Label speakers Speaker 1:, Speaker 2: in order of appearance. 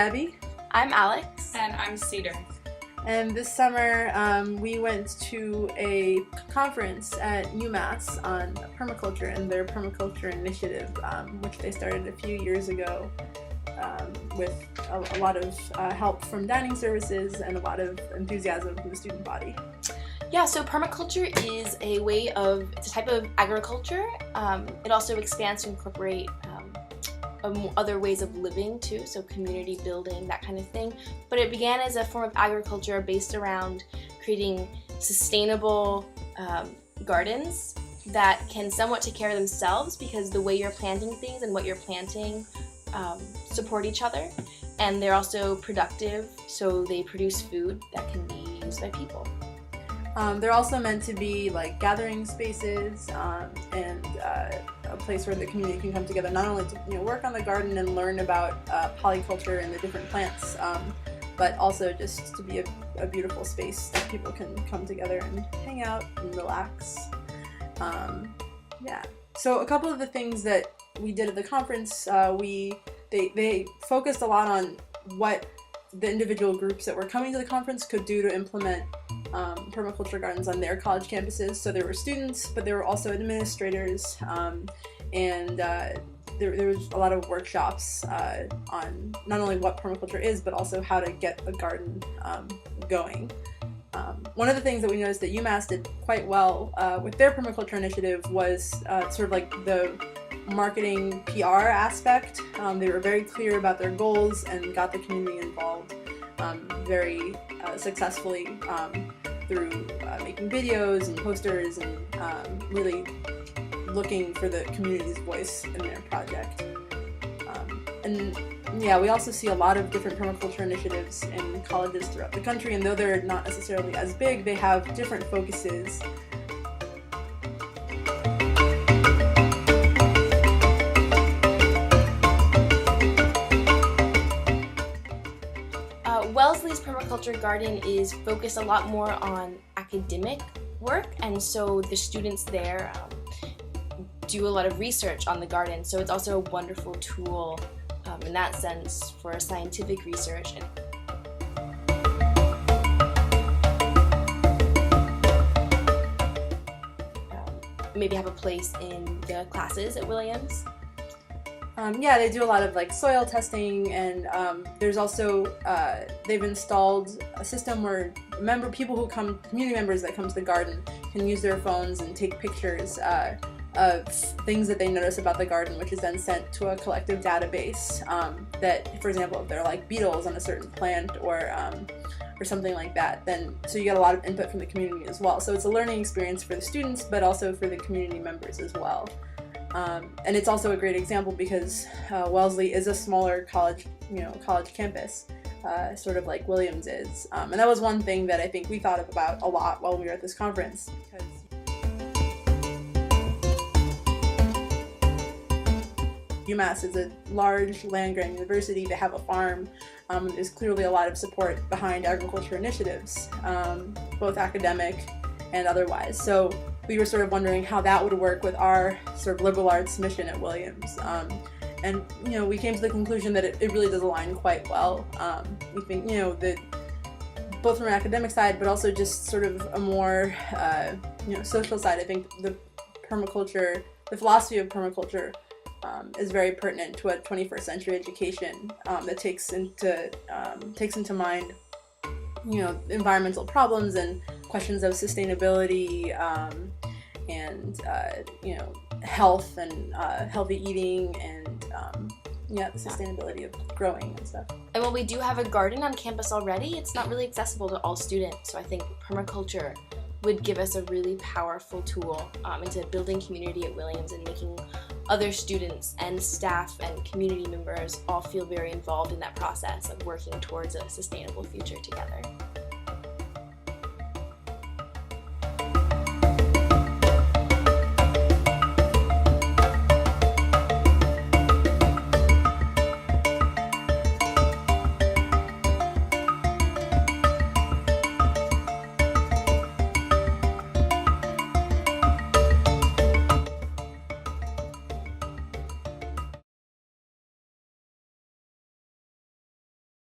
Speaker 1: Gabby.
Speaker 2: I'm Alex.
Speaker 3: And I'm Cedar.
Speaker 1: And this summer we went to a conference at UMass on permaculture and their permaculture initiative, which they started a few years ago with a lot of help from dining services and a lot of enthusiasm from the student body.
Speaker 2: Yeah, so permaculture is it's a type of agriculture. It also expands to incorporate other ways of living too, so community building, that kind of thing. But it began as a form of agriculture based around creating sustainable gardens that can somewhat take care of themselves, because the way you're planting things and what you're planting support each other, and they're also productive, so they produce food that can be used by people.
Speaker 1: They're also meant to be like gathering spaces and a place where the community can come together, not only to work on the garden and learn about polyculture and the different plants, but also just to be a beautiful space that people can come together and hang out and relax. Yeah. So a couple of the things that we did at the conference, they focused a lot on what the individual groups that were coming to the conference could do to implement permaculture gardens on their college campuses. So there were students, but there were also administrators, and there was a lot of workshops on not only what permaculture is, but also how to get a garden going. One of the things that we noticed that UMass did quite well with their permaculture initiative was sort of like the marketing PR aspect. They were very clear about their goals and got the community involved very successfully through making videos and posters and really looking for the community's voice in their project. And yeah, we also see a lot of different permaculture initiatives in colleges throughout the country, and though they're not necessarily as big, they have different focuses.
Speaker 2: Wellesley's permaculture garden is focused a lot more on academic work, and so the students there do a lot of research on the garden, so it's also a wonderful tool in that sense for scientific research. Maybe have a place in the classes at Williams.
Speaker 1: Yeah, they do a lot of like soil testing, and there's also they've installed a system where community members that come to the garden can use their phones and take pictures of things that they notice about the garden, which is then sent to a collective database that, for example, if there are like beetles on a certain plant or something like that, then so you get a lot of input from the community as well. So it's a learning experience for the students, but also for the community members as well. And it's also a great example because Wellesley is a smaller college campus, sort of like Williams is. And that was one thing that I think we thought about a lot while we were at this conference, because UMass is a large land-grant university. They have a farm. There's clearly a lot of support behind agriculture initiatives, both academic and otherwise. So we were sort of wondering how that would work with our sort of liberal arts mission at Williams. And we came to the conclusion that it really does align quite well. We think that both from an academic side, but also just sort of a more social side. I think the philosophy of permaculture is very pertinent to a 21st century education that takes into mind environmental problems and questions of sustainability and health and healthy eating and the sustainability of growing and stuff.
Speaker 2: And while we do have a garden on campus already, it's not really accessible to all students. So I think permaculture would give us a really powerful tool into building community at Williams and making other students and staff and community members all feel very involved in that process of working towards a sustainable future together.